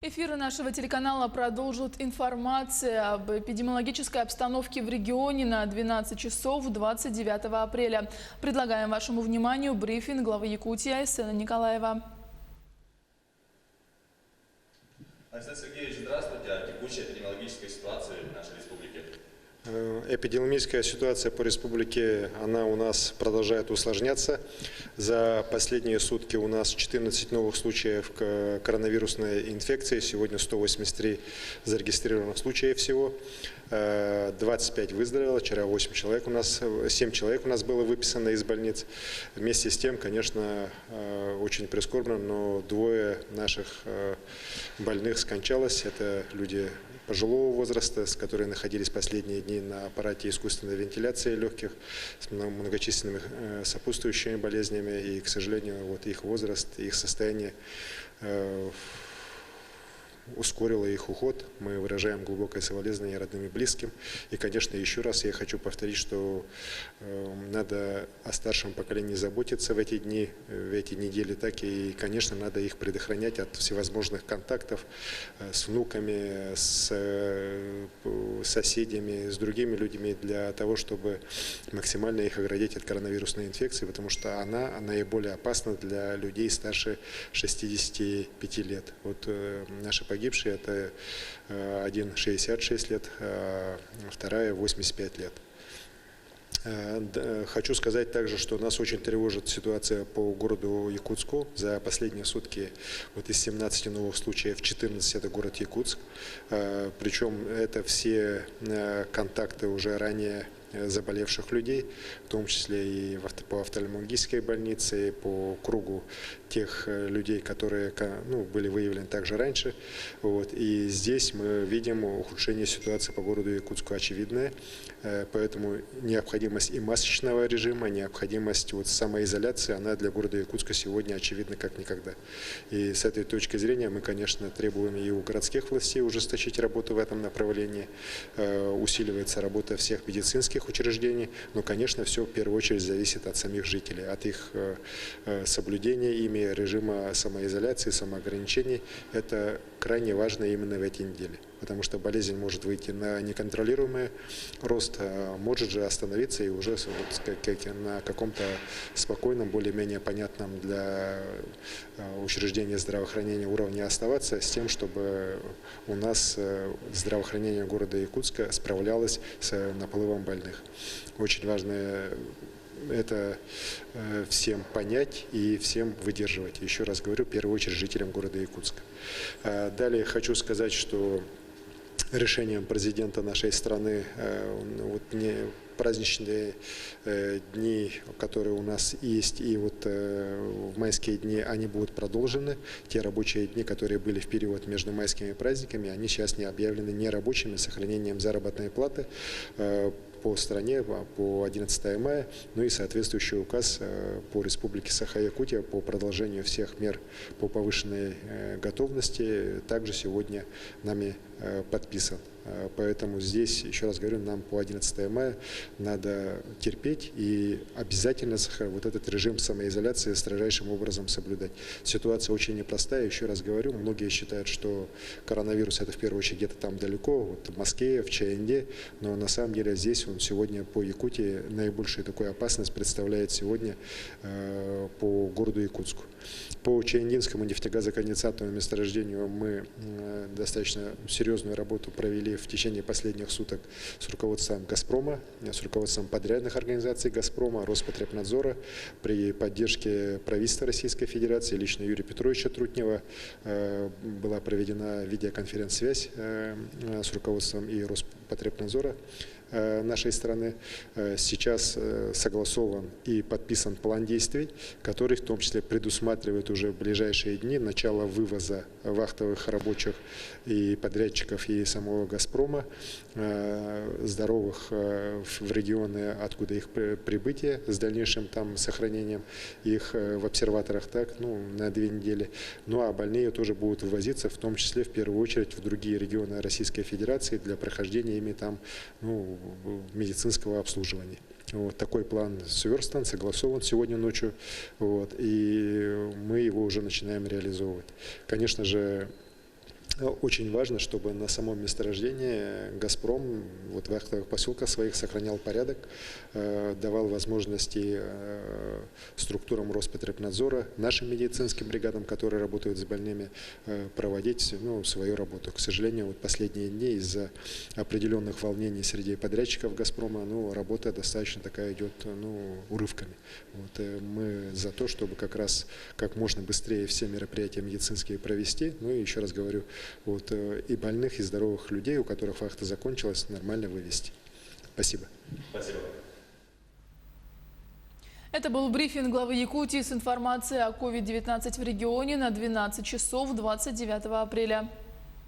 Эфир нашего телеканала продолжит информация об эпидемиологической обстановке в регионе на 12 часов 29 апреля. Предлагаем вашему вниманию брифинг главы Якутии Айсена Николаева. Айсен Сергеевич, здравствуйте. О текущей эпидемиологической ситуации в нашей республике. Эпидемиологическая ситуация по республике, она у нас продолжает усложняться. За последние сутки у нас 14 новых случаев коронавирусной инфекции. Сегодня 183 зарегистрированных случая всего. 25 выздоровело. Вчера 7 человек у нас было выписано из больниц. Вместе с тем, конечно, очень прискорбно, но двое наших больных скончалось. Это люди пожилого возраста, которые находились последние дни на аппарате искусственной вентиляции легких с многочисленными сопутствующими болезнями. И, к сожалению, вот их возраст, их состояние ускорило их уход. Мы выражаем глубокое соболезнование родным и близким. И, конечно, еще раз я хочу повторить, что надо о старшем поколении заботиться в эти дни, в эти недели, так и, конечно, надо их предохранять от всевозможных контактов с внуками, с соседями, с другими людьми, для того, чтобы максимально их оградить от коронавирусной инфекции, потому что она наиболее опасна для людей старше 65 лет. Вот наши погибшие, это один 66 лет, вторая 85 лет. Хочу сказать также, что нас очень тревожит ситуация по городу Якутску. За последние сутки вот из 17 новых случаев 14 это город Якутск. Причем это все контакты уже ранее заболевших людей, в том числе и по офтальмологической больнице, и по кругу тех людей, которые были выявлены также раньше. Вот. И здесь мы видим ухудшение ситуации по городу Якутску очевидное, поэтому необходимость и масочного режима, необходимость самоизоляции, она для города Якутска сегодня очевидна как никогда. И с этой точки зрения мы, конечно, требуем и у городских властей ужесточить работу в этом направлении, усиливается работа всех медицинских учреждений, но, конечно, все в первую очередь зависит от самих жителей, от их соблюдения ими режима самоизоляции, самоограничений. Это крайне важно именно в эти недели, потому что болезнь может выйти на неконтролируемый рост, может же остановиться и уже на каком-то спокойном, более-менее понятном для учреждения здравоохранения уровне оставаться, с тем, чтобы у нас здравоохранение города Якутска справлялось с наплывом больных. Очень важно это всем понять и всем выдерживать. Еще раз говорю, в первую очередь жителям города Якутска. Далее хочу сказать, что решением президента нашей страны праздничные дни, которые у нас есть, и в майские дни они будут продолжены. Те рабочие дни, которые были в период между майскими праздниками, они сейчас не объявлены нерабочими, с сохранением заработной платы по стране по 11 мая, ну и соответствующий указ по Республике Саха-Якутия по продолжению всех мер по повышенной готовности также сегодня нами подписан. Поэтому здесь, еще раз говорю, нам по 11 мая надо терпеть и обязательно вот этот режим самоизоляции строжайшим образом соблюдать. Ситуация очень непростая, еще раз говорю, многие считают, что коронавирус это в первую очередь где-то там далеко, вот в Москве, в Чаянде, но на самом деле здесь он сегодня по Якутии наибольшую такую опасность представляет сегодня по городу Якутску. По Чаяндинскому нефтегазоконденсатному месторождению мы достаточно серьезную работу провели в течение последних суток с руководством «Газпрома», с руководством подрядных организаций «Газпрома», Роспотребнадзора, при поддержке правительства Российской Федерации, лично Юрия Петровича Трутнева, была проведена видеоконференц-связь с руководством и Роспотребнадзора нашей страны. Сейчас согласован и подписан план действий, который в том числе предусматривает уже в ближайшие дни начало вывоза вахтовых рабочих и подрядчиков и самого «Газпрома» здоровых в регионы, откуда их прибытие, с дальнейшим там сохранением их в обсерваторах на 2 недели. Ну а больные тоже будут вывозиться, в том числе в первую очередь в другие регионы Российской Федерации для прохождения ими там медицинского обслуживания. Вот такой план сверстан, согласован сегодня ночью, и мы его уже начинаем реализовывать. Конечно же, очень важно, чтобы на самом месторождении «Газпром» вот в вахтовых поселках своих сохранял порядок, давал возможности структурам Роспотребнадзора, нашим медицинским бригадам, которые работают с больными, проводить свою работу. К сожалению, вот последние дни из-за определенных волнений среди подрядчиков «Газпрома» работа достаточно такая идет урывками. Вот, мы за то, чтобы как раз как можно быстрее все мероприятия медицинские провести. Ну и еще раз говорю, вот, и больных, и здоровых людей, у которых вахта закончилась, нормально вывести. Спасибо. Спасибо. Это был брифинг главы Якутии с информацией о COVID-19 в регионе на 12 часов 29 апреля.